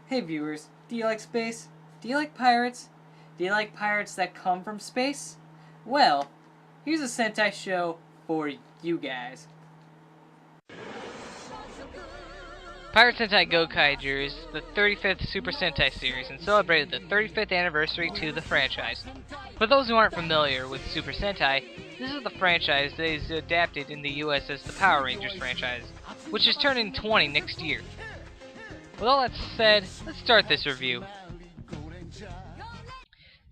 Hey viewers, do you like space? Do you like pirates? Do you like pirates that come from space? Well, here's a Sentai show for you guys. Pirate Sentai Gokaiger is the 35th Super Sentai series and celebrated the 35th anniversary to the franchise. For those who aren't familiar with Super Sentai, this is the franchise that is adapted in the US as the Power Rangers franchise, which is turning 20 next year. With all that said, let's start this review.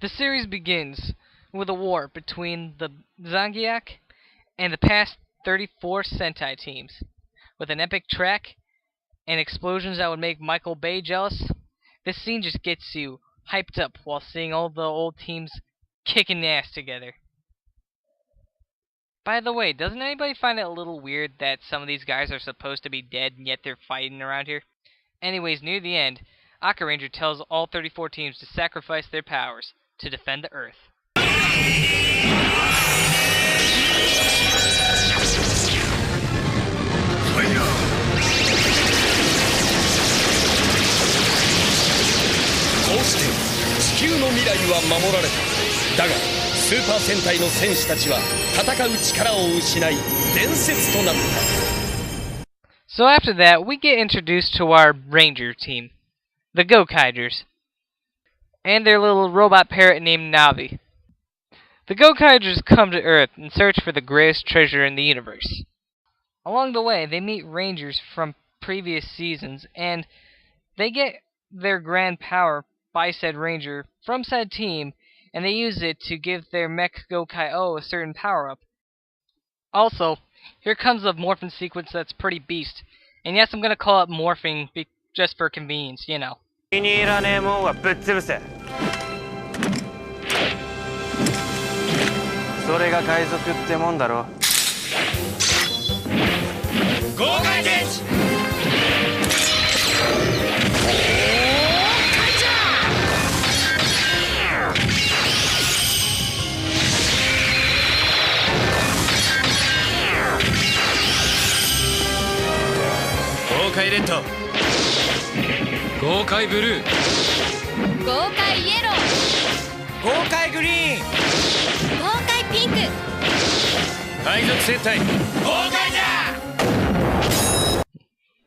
The series begins with a war between the Zangiak and the past 34 Sentai teams, with an epic track and explosions that would make Michael Bay jealous. This scene just gets you hyped up while seeing all the old teams kicking ass together. By the way, doesn't anybody find it a little weird that some of these guys are supposed to be dead and yet they're fighting around here? Anyways, near the end, Aka Ranger tells all 34 teams to sacrifice their powers to defend the Earth. So after that, we get introduced to our Ranger team, the Gokaigers, and their little robot parrot named Navi. The Gokaigers come to Earth and search for the greatest treasure in the universe. Along the way, they meet Rangers from previous seasons, and they get their grand power by said Ranger from said team, and they use it to give their Mech Gokai-O a certain power-up. Also, here comes a morphing sequence that's pretty beast. And yes, I'm gonna call it morphing just for convenience, you know. Gokai Blue, Gokai Yellow, Gokai Green, Gokai Pink,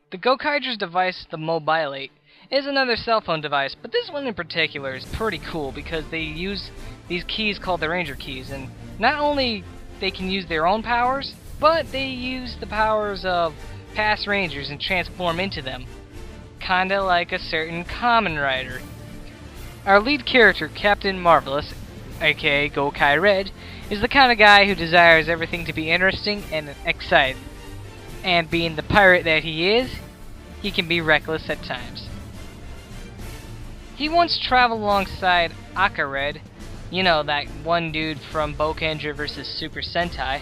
The Gokaiger's device, the Mobile 8, is another cell phone device, but this one in particular is pretty cool because they use these keys called the Ranger keys, and not only they can use their own powers, but they use the powers of past Rangers and transform into them. Kinda like a certain Kamen Rider. Our lead character, Captain Marvelous, aka Gokai Red, is the kind of guy who desires everything to be interesting and exciting. And being the pirate that he is, he can be reckless at times. He once traveled alongside Aka Red, you know, that one dude from Gokaiger vs. Super Sentai,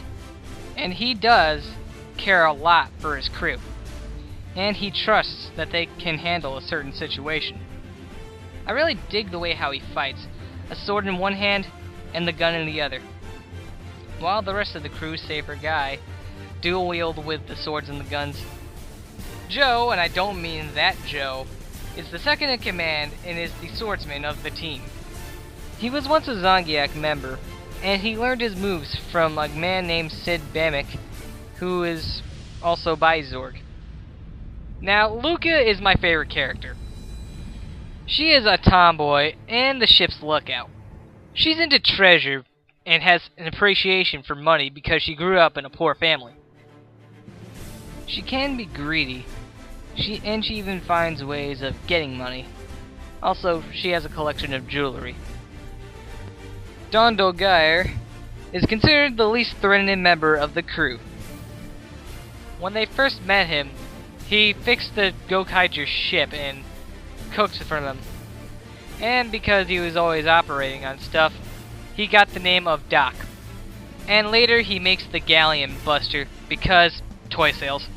and he does care a lot for his crew. And he trusts that they can handle a certain situation. I really dig the way how he fights, a sword in one hand and the gun in the other, while the rest of the crew, save for Guy, dual wield with the swords and the guns. Joe, and I don't mean that Joe, is the second in command and is the swordsman of the team. He was once a Zangiak member, and he learned his moves from a man named Sid Bamek, who is also Bizorg. Now, Luca is my favorite character. She is a tomboy and the ship's lookout. She's into treasure and has an appreciation for money because she grew up in a poor family. She can be greedy, she even finds ways of getting money. Also, she has a collection of jewelry. Don Dogaire is considered the least threatening member of the crew. When they first met him, he fixed the Gokaiger's ship and cooked for them. And because he was always operating on stuff, he got the name of Doc. And later he makes the Galleon Buster because toy sales.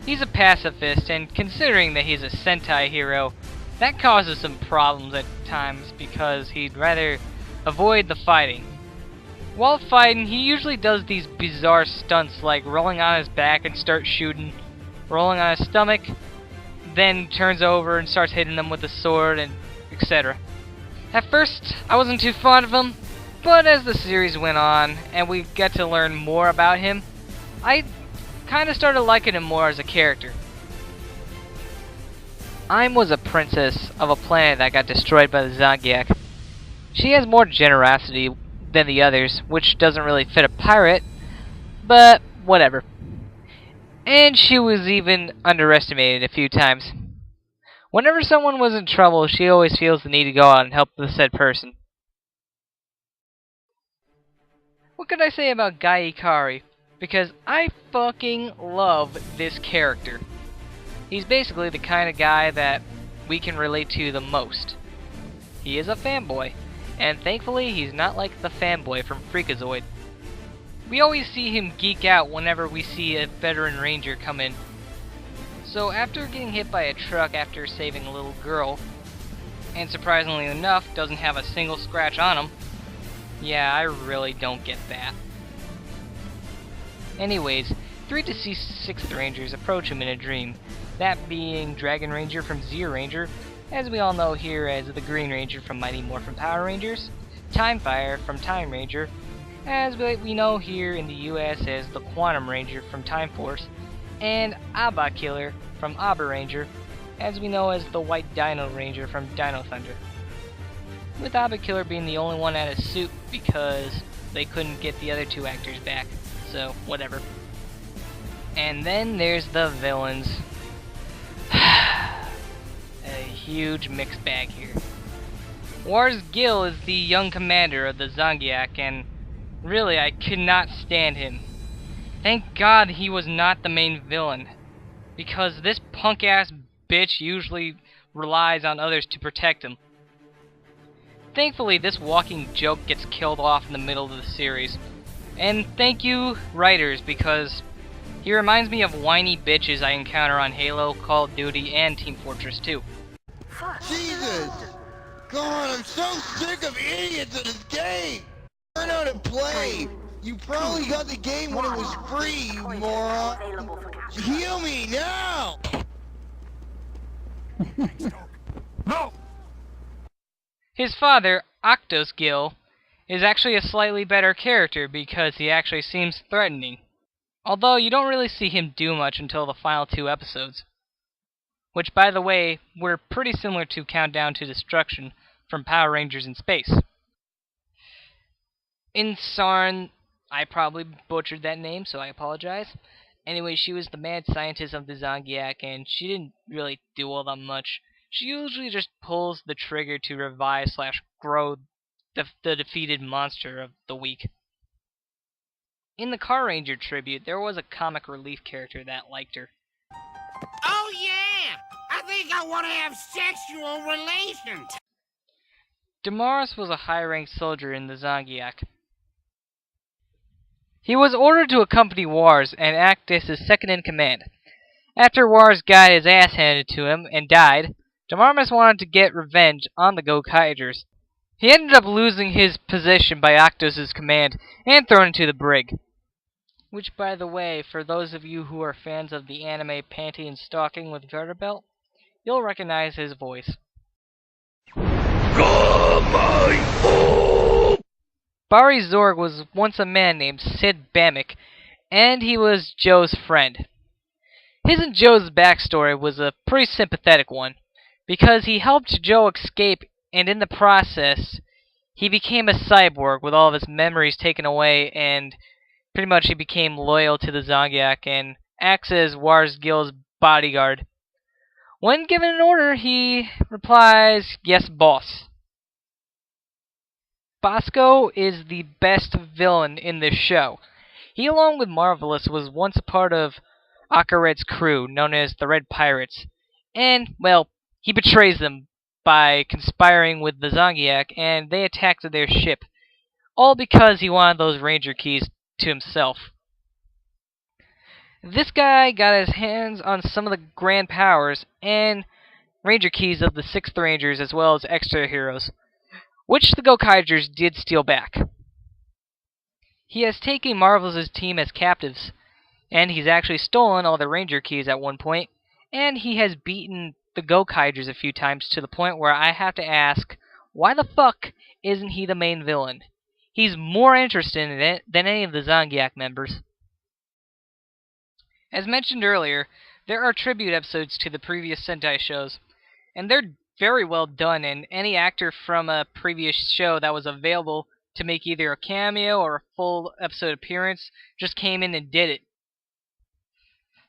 He's a pacifist, and considering that he's a Sentai hero, that causes some problems at times because he'd rather avoid the fighting. While fighting, he usually does these bizarre stunts like rolling on his back and start shooting, rolling on his stomach, then turns over and starts hitting them with a sword, and etc. At first, I wasn't too fond of him, but as the series went on and we get to learn more about him, I kind of started liking him more as a character. Im was a princess of a planet that got destroyed by the Zangiak. She has more generosity than the others, which doesn't really fit a pirate, but whatever. And she was even underestimated a few times. Whenever someone was in trouble, she always feels the need to go out and help the said person. What could I say about Guy Ikari? Because I fucking love this character. He's basically the kind of guy that we can relate to the most. He is a fanboy, and thankfully he's not like the fanboy from Freakazoid. We always see him geek out whenever we see a veteran ranger come in. So after getting hit by a truck after saving a little girl, and surprisingly enough doesn't have a single scratch on him, yeah, I really don't get that. Anyways, 3 deceased 6th Rangers approach him in a dream, that being Dragon Ranger from Zero Ranger, as we all know here as the Green Ranger from Mighty Morphin Power Rangers, Timefire from Time Ranger, as we know here in the US as the Quantum Ranger from Time Force, and Abba Killer from Abba Ranger, as we know as the White Dino Ranger from Dino Thunder. With Abba Killer being the only one out of suit because they couldn't get the other 2 actors back, so whatever. And then there's the villains. A huge mixed bag here. Wars Gil is the young commander of the Zangiak, and really I could not stand him. Thank God he was not the main villain, because this punk-ass bitch usually relies on others to protect him. Thankfully, this walking joke gets killed off in the middle of the series. And thank you, writers, because he reminds me of whiny bitches I encounter on Halo, Call of Duty, and Team Fortress 2. Jesus! God, I'm so sick of idiots in this game! Learn how to play! You probably got the game when it was free, you moron! Heal me now! No! His father, Octos Gil, is actually a slightly better character because he actually seems threatening. Although you don't really see him do much until the final 2 episodes. Which, by the way, were pretty similar to Countdown to Destruction from Power Rangers in Space. In Sarn, I probably butchered that name, so I apologize. Anyway, she was the mad scientist of the Zangiak, and she didn't really do all that much. She usually just pulls the trigger to revive/grow the defeated monster of the week. In the Car Ranger tribute, there was a comic relief character that liked her. Oh yeah! I think I want to have sexual relations! Damaris was a high-ranked soldier in the Zangiak. He was ordered to accompany Wars and act as his second-in-command. After Wars got his ass handed to him and died, Damaris wanted to get revenge on the Gokaigers. He ended up losing his position by Octos' command and thrown into the brig. Which, by the way, for those of you who are fans of the anime Panty and Stalking with Garter Belt, you'll recognize his voice. Barry Zorg was once a man named Sid Bamick, and he was Joe's friend. His and Joe's backstory was a pretty sympathetic one, because he helped Joe escape, and in the process, he became a cyborg with all of his memories taken away, and pretty much he became loyal to the Zangiak and acts as Wars Gil's bodyguard. When given an order, he replies, "Yes, boss." Bosco is the best villain in this show. He, along with Marvelous, was once a part of Akaret's crew, known as the Red Pirates, and, well, he betrays them by conspiring with the Zangiak, and they attacked their ship, all because he wanted those Ranger keys to himself. This guy got his hands on some of the grand powers and Ranger keys of the 6th Rangers as well as extra heroes, which the Gokaigers did steal back. He has taken Marvelous' team as captives, and he's actually stolen all the Ranger keys at one point, And he has beaten the Gokaigers a few times to the point where I have to ask, why the fuck isn't he the main villain? He's more interested in it than any of the Zangiak members. As mentioned earlier, there are tribute episodes to the previous Sentai shows, and they're very well done, and any actor from a previous show that was available to make either a cameo or a full episode appearance just came in and did it.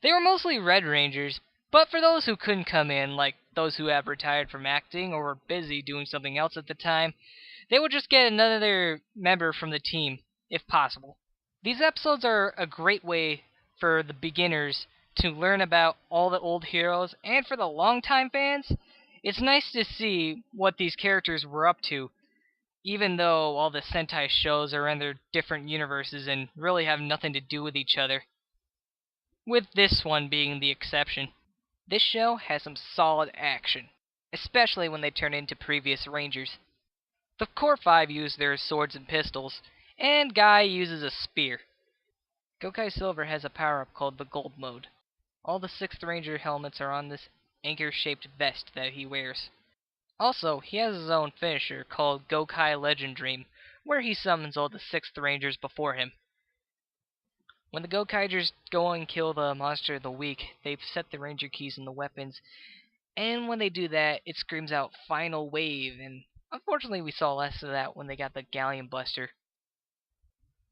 They were mostly Red Rangers, but for those who couldn't come in, like those who have retired from acting or were busy doing something else at the time, they would just get another member from the team, if possible. These episodes are a great way for the beginners to learn about all the old heroes, and for the longtime fans, it's nice to see what these characters were up to, even though all the Sentai shows are in their different universes and really have nothing to do with each other. With this one being the exception. This show has some solid action, especially when they turn into previous Rangers. The Core 5 use their swords and pistols, and Guy uses a spear. Gokai Silver has a power-up called the Gold Mode. All the 6th Ranger helmets are on this anchor-shaped vest that he wears. Also, he has his own finisher called Gokai Legend Dream, where he summons all the 6th Rangers before him. When the Gokaigers go and kill the monster of the week, they've set the Ranger keys in the weapons, and when they do that, it screams out Final Wave, and unfortunately we saw less of that when they got the Galleon Buster.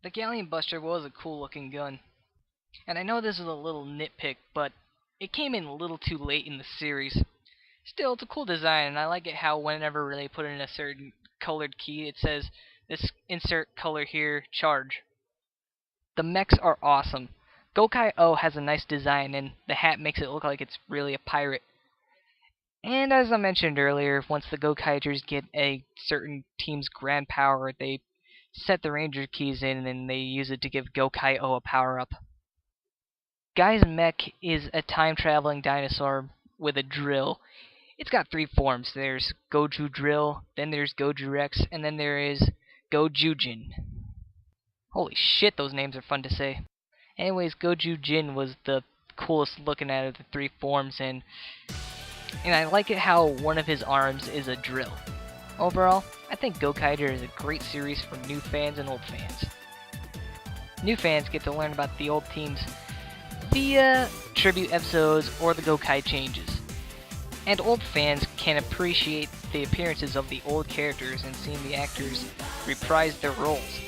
The Galleon Buster was a cool looking gun, and I know this is a little nitpick, but it came in a little too late in the series. Still, it's a cool design, and I like it how whenever they put in a certain colored key, it says, this insert color here, charge. The mechs are awesome. Gokai-O has a nice design, and the hat makes it look like it's really a pirate. And as I mentioned earlier, once the Gokaigers get a certain team's grand power, they set the Ranger keys in and they use it to give Gokai-O a power-up. Guy's mech is a time-traveling dinosaur with a drill. It's got 3 forms. There's Goju Drill, then there's Goju Rex, and then there is Gojujin. Holy shit, those names are fun to say. Anyways, Gojujin was the coolest looking out of the 3 forms, and I like it how one of his arms is a drill. Overall, I think Gokaiger is a great series for new fans and old fans. New fans get to learn about the old teams via tribute episodes or the Gokai changes. And old fans can appreciate the appearances of the old characters and seeing the actors reprise their roles.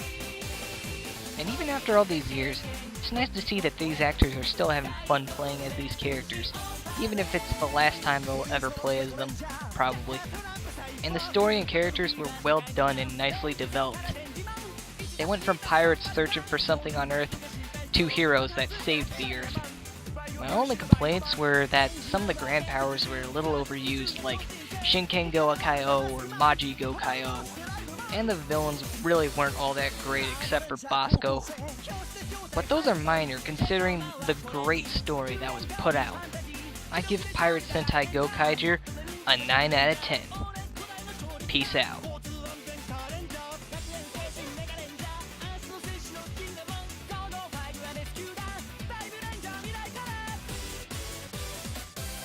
And even after all these years, it's nice to see that these actors are still having fun playing as these characters, even if it's the last time they'll ever play as them, probably. And the story and characters were well done and nicely developed. They went from pirates searching for something on Earth to heroes that saved the Earth. My only complaints were that some of the grand powers were a little overused, like Shinken Gokai-O or Maji Gokai-O, and the villains really weren't all that great except for Bosco. But those are minor considering the great story that was put out. I give Pirate Sentai Gokaiger a 9 out of 10. Peace out.